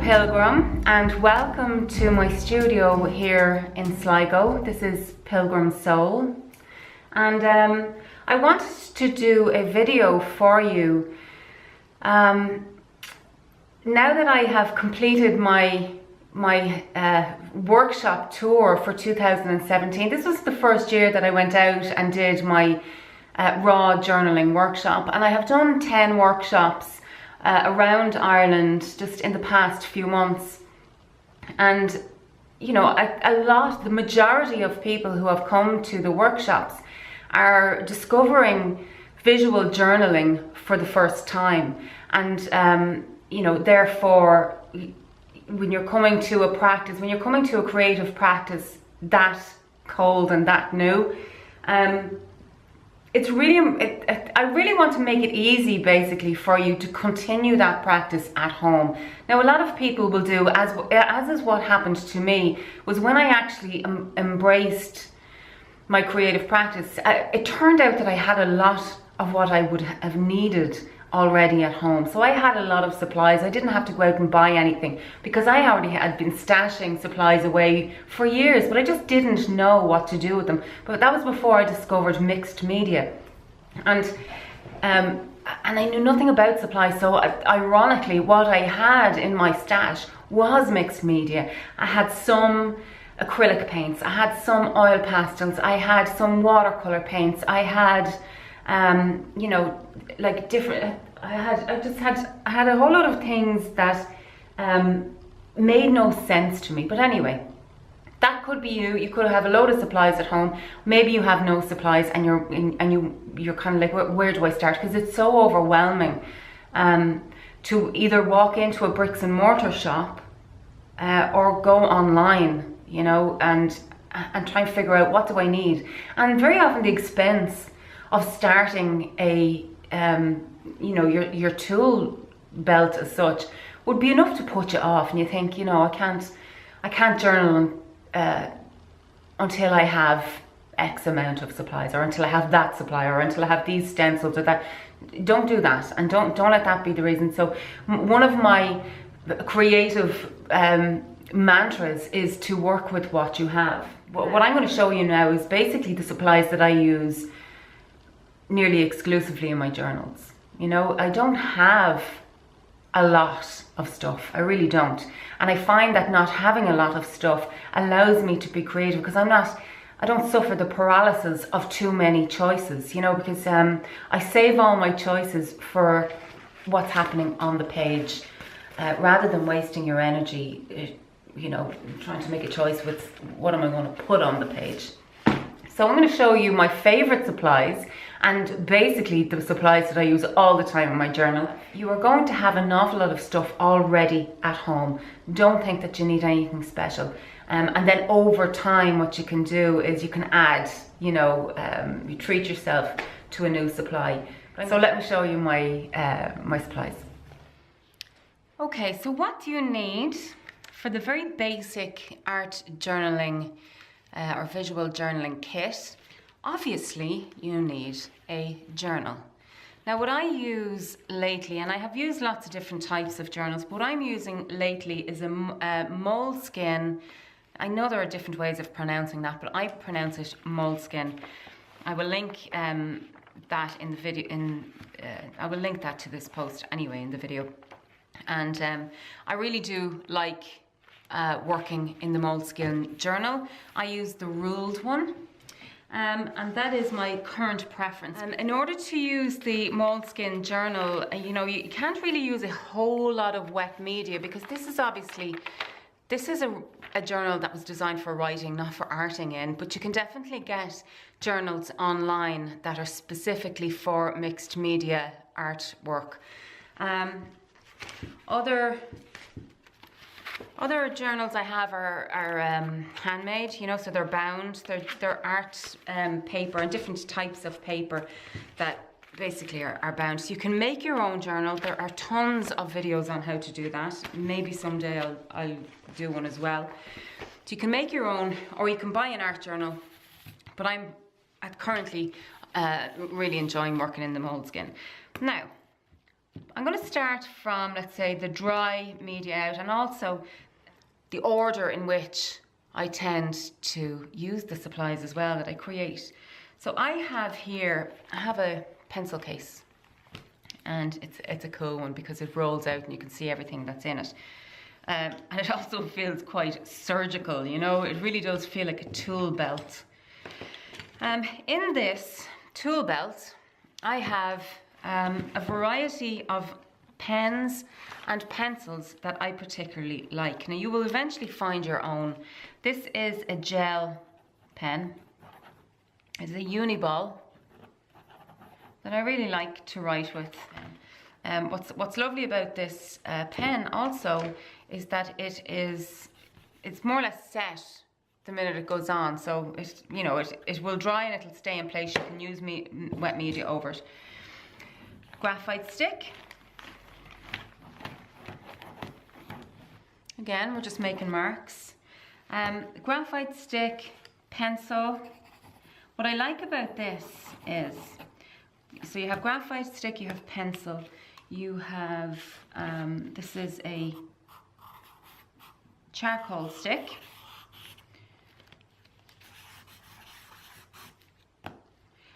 Pilgrim, and welcome to my studio here in Sligo. This is Pilgrim Soul, and I wanted to do a video for you. Now that I have completed my workshop tour for 2017, this was the first year that I went out and did my raw journaling workshop, and I have done 10 workshops around Ireland just in the past few months. And you know, the majority of people who have come to the workshops are discovering visual journaling for the first time. And you know, therefore, when you're coming to a practice, when you're coming to a creative practice that cold and that new, it's really, I really want to make it easy basically for you to continue that practice at home. Now, a lot of people will do, as is what happened to me, was when I actually embraced my creative practice, it turned out that I had a lot of what I would have needed already at home. So I had a lot of supplies. I didn't have to go out and buy anything because I already had been stashing supplies away for years, but I just didn't know what to do with them. But that was before I discovered mixed media, and I knew nothing about supplies. So ironically, what I had in my stash was mixed media. I had some acrylic paints, I had some oil pastels, I had some watercolor paints, I had you know, like different, I had a whole lot of things that made no sense to me. But anyway, that could be you. You could have a load of supplies at home. Maybe you have no supplies and you're kind of like, where do I start? Because it's so overwhelming to either walk into a bricks and mortar shop or go online, you know, and try and figure out what do I need. And very often the expense of starting a you know, your tool belt as such would be enough to put you off, and you think, you know, I can't journal until I have X amount of supplies, or until I have that supply, or until I have these stencils or that. Don't do that, and don't let that be the reason. So one of my creative mantras is to work with what you have. What I'm going to show you now is basically the supplies that I use nearly exclusively in my journals. You know, I don't have a lot of stuff. I really don't. And I find that not having a lot of stuff allows me to be creative, because I don't suffer the paralysis of too many choices, you know, because I save all my choices for what's happening on the page, rather than wasting your energy, you know, trying to make a choice with what am I going to put on the page. So I'm going to show you my favorite supplies, and basically the supplies that I use all the time in my journal. You are going to have an awful lot of stuff already at home. Don't think that you need anything special. And then over time, what you can do is you can add, you know, you treat yourself to a new supply. So let me show you my my supplies. Okay, so what do you need for the very basic art journaling or visual journaling kit? Obviously, you need a journal. Now, what I use lately, and I have used lots of different types of journals, but what I'm using lately is a moleskin. I know there are different ways of pronouncing that, but I pronounce it moleskin. I will link that in the video. I will link that to this post anyway in the video. And I really do like working in the moleskin journal. I use the ruled one. And that is my current preference. In order to use the moleskin journal, you know, you can't really use a whole lot of wet media, because this is a journal that was designed for writing, not for arting in, but you can definitely get journals online that are specifically for mixed media artwork. Other journals I have are handmade, you know, so they're bound, they're art paper, and different types of paper that basically are bound. So you can make your own journal. There are tons of videos on how to do that. Maybe someday I'll do one as well. So you can make your own, or you can buy an art journal, but I'm currently really enjoying working in the moleskin. Now, I'm going to start from, let's say, the dry media out, and also the order in which I tend to use the supplies as well that I create. So I have here, I have a pencil case, and it's a cool one because it rolls out and you can see everything that's in it. And it also feels quite surgical, you know, it really does feel like a tool belt. In this tool belt, I have a variety of pens and pencils that I particularly like. Now you will eventually find your own. This is a gel pen. It's a Uniball that I really like to write with. What's lovely about this pen also is that it's more or less set the minute it goes on. So it will dry and it'll stay in place. You can use wet media over it. Graphite stick. Again, we're just making marks. Graphite stick, pencil. What I like about this is, so you have graphite stick, you have pencil, you have, this is a charcoal stick.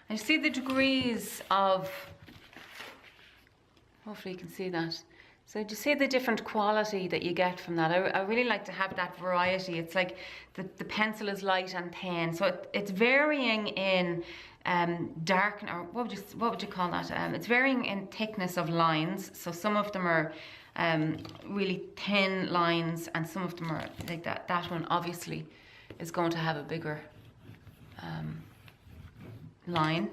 And you see the degrees of, hopefully you can see that. So do you see the different quality that you get from that? I really like to have that variety. It's like the pencil is light and thin, so it's varying in dark, or what would you call that? It's varying in thickness of lines. So some of them are really thin lines, and some of them are like that. That one obviously is going to have a bigger line.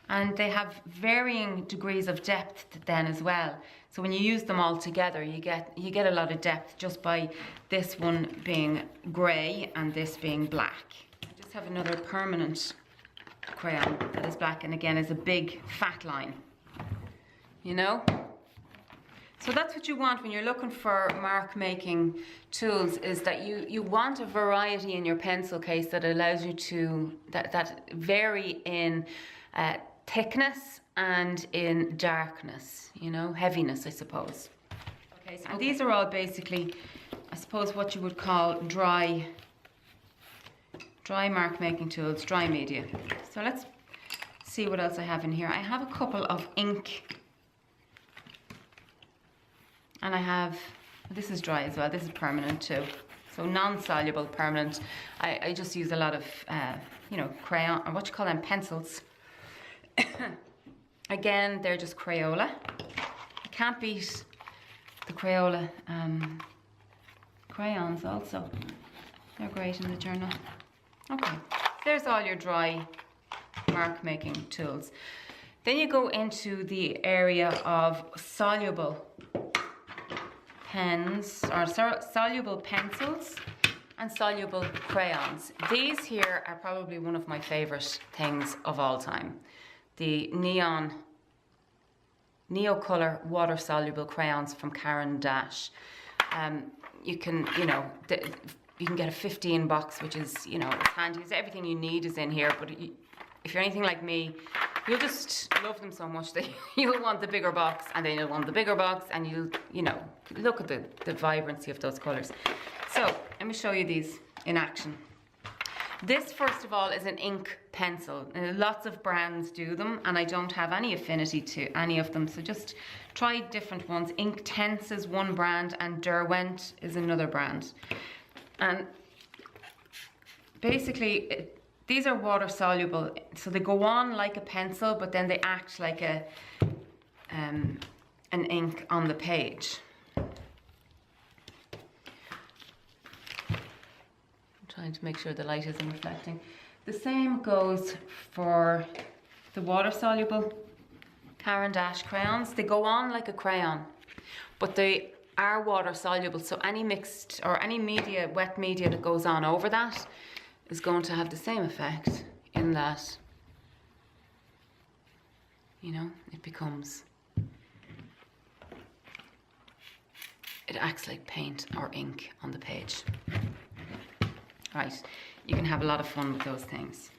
And they have varying degrees of depth then as well. So when you use them all together, you get a lot of depth just by this one being grey and this being black. I just have another permanent crayon that is black, and again is a big fat line, you know? So that's what you want when you're looking for mark making tools, is that you want a variety in your pencil case that allows you to, that vary in thickness and in darkness, you know, heaviness, I suppose. Okay, so these are all basically, I suppose, what you would call dry mark making tools, dry media. So let's see what else I have in here. I have a couple of ink, and I have, this is dry as well, this is permanent too. So non-soluble, permanent. I just use a lot of, crayon, or what you call them, pencils. Again, they're just Crayola. I can't beat the Crayola crayons also. They're great in the journal. Okay, there's all your dry mark making tools. Then you go into the area of soluble pens, or soluble pencils and soluble crayons. These here are probably one of my favorite things of all time. The Neocolor water soluble crayons from Caran d'Ache. You can get a 15 box, which is, it's handy. Everything you need is in here, but if you're anything like me, you'll just love them so much that you'll want the bigger box, and then you'll want the bigger box, and look at the vibrancy of those colors. So let me show you these in action. This, first of all, is an ink pencil. Lots of brands do them, and I don't have any affinity to any of them, so just try different ones. Inktense is one brand, and Derwent is another brand. And basically, these are water soluble, so they go on like a pencil, but then they act like an ink on the page. Trying to make sure the light isn't reflecting. The same goes for the water soluble Caran d'Ache crayons. They go on like a crayon, but they are water soluble, so any mixed or any media, wet media that goes on over that is going to have the same effect, in that, it becomes, it acts like paint or ink on the page. Right, you can have a lot of fun with those things.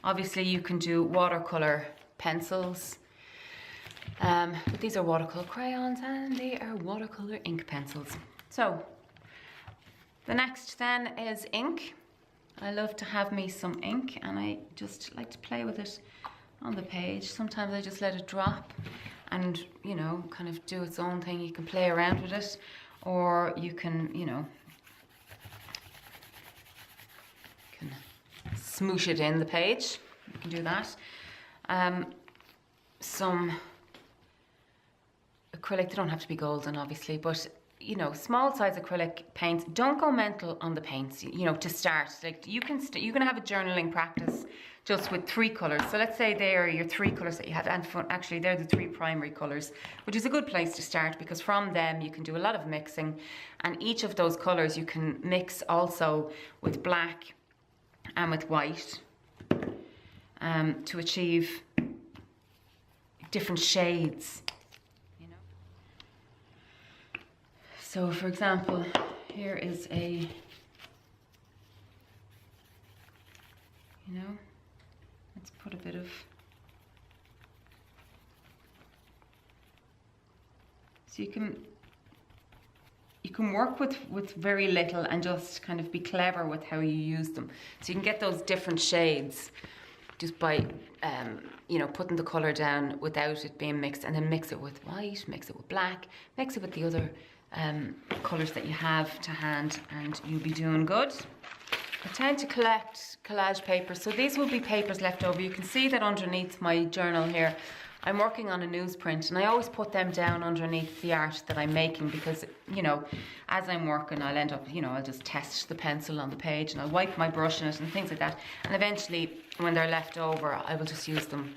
Obviously you can do watercolor pencils. But these are watercolor crayons and they are watercolor ink pencils. So the next then is ink. I love to have me some ink, and I just like to play with it on the page. Sometimes I just let it drop and, you know, kind of do its own thing. You can play around with it, or you can, you know, smoosh it in the page. You can do that. Some acrylic, they don't have to be golden obviously, but you know, small size acrylic paints. Don't go mental on the paints, you know, to start. Like you can have a journaling practice just with 3 colors. So let's say they are your 3 colors that you have, and actually they're the 3 primary colors, which is a good place to start, because from them you can do a lot of mixing, and each of those colors you can mix also with black and with white to achieve different shades. So for example, here is a, you know, let's put a bit of, so you can work with very little and just kind of be clever with how you use them. So you can get those different shades just by, you know, putting the colour down without it being mixed, and then mix it with white, mix it with black, mix it with the other colours that you have to hand, and you'll be doing good. I tend to collect collage papers, so these will be papers left over. You can see that underneath my journal here, I'm working on a newsprint, and I always put them down underneath the art that I'm making, because, you know, as I'm working, I'll end up, you know, I'll just test the pencil on the page and I'll wipe my brush in it and things like that. And eventually, when they're left over, I will just use them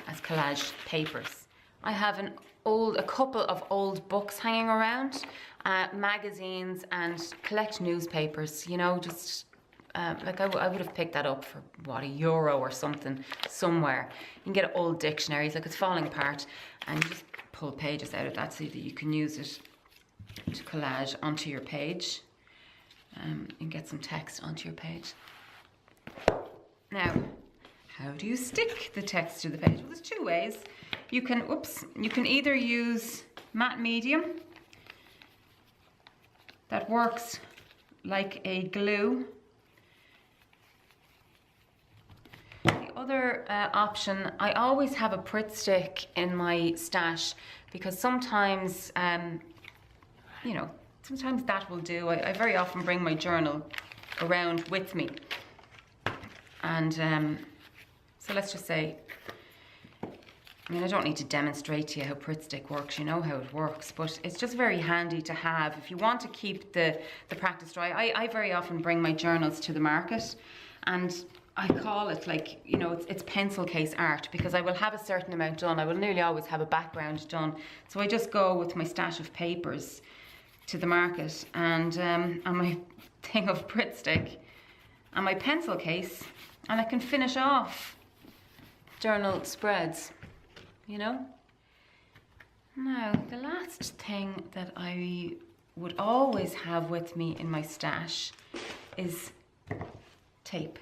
as collage papers. I have a couple of old books hanging around, magazines, and collect newspapers, you know, just like I would have picked that up for what, €1 or something somewhere. You can get old dictionaries, like it's falling apart, and you just pull pages out of that so that you can use it to collage onto your page and get some text onto your page. Now, how do you stick the text to the page? Well, there's 2 ways. You can either use matte medium that works like a glue. The other option, I always have a Pritt stick in my stash, because sometimes, you know, sometimes that will do. I very often bring my journal around with me. And so let's just say, I mean, I don't need to demonstrate to you how Pritt stick works, you know how it works, but it's just very handy to have if you want to keep the practice dry. I very often bring my journals to the market, and I call it, like, you know, it's pencil case art, because I will have a certain amount done. I will nearly always have a background done. So I just go with my stash of papers to the market, and my thing of Pritt stick and my pencil case, and I can finish off journal spreads, you know. Now, the last thing that I would always have with me in my stash is tape.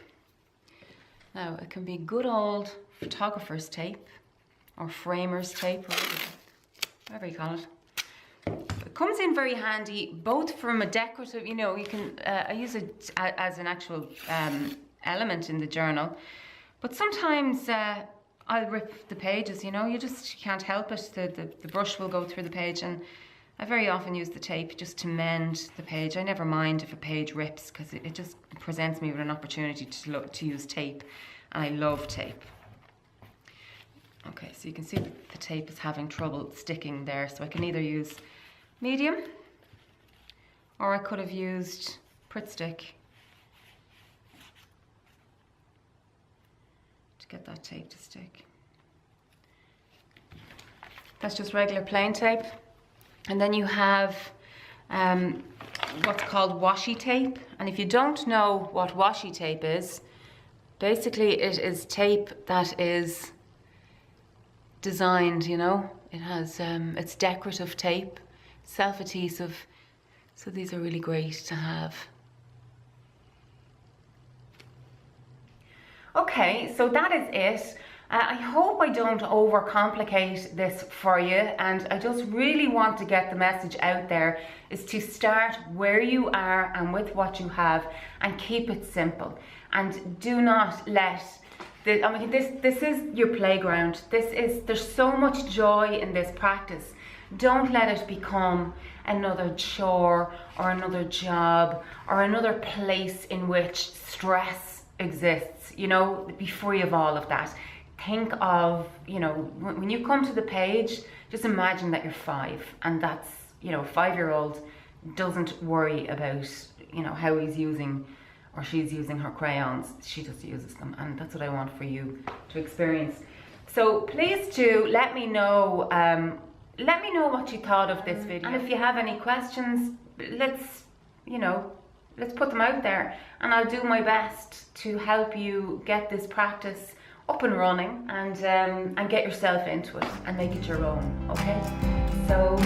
Now, it can be good old photographer's tape or framer's tape, or whatever you call it. It comes in very handy, both from a decorative, you know, you can, I use it as an actual element in the journal, but sometimes I'll rip the pages, you know, you just can't help it. The brush will go through the page, and I very often use the tape just to mend the page. I never mind if a page rips, because it just presents me with an opportunity to use tape, and I love tape. Okay, so you can see that the tape is having trouble sticking there, so I can either use medium, or I could have used Pritt stick to get that tape to stick. That's just regular plain tape. And then you have what's called washi tape. And if you don't know what washi tape is, basically it is tape that is designed, you know. It has, it's decorative tape, self-adhesive. So these are really great to have. Okay, so that is it. I hope I don't overcomplicate this for you, and I just really want to get the message out there is to start where you are and with what you have and keep it simple. And do not let this is your playground. There's so much joy in this practice. Don't let it become another chore or another job or another place in which stress exists. You know, be free of all of that. Think of, you know, when you come to the page, just imagine that you're 5, and that's, you know, 5-year-old doesn't worry about, you know, how he's using or she's using her crayons. She just uses them, and that's what I want for you to experience. So please do let me know what you thought of this video, and if you have any questions, let's put them out there, and I'll do my best to help you get this practice up and running and get yourself into it and make it your own. Okay, so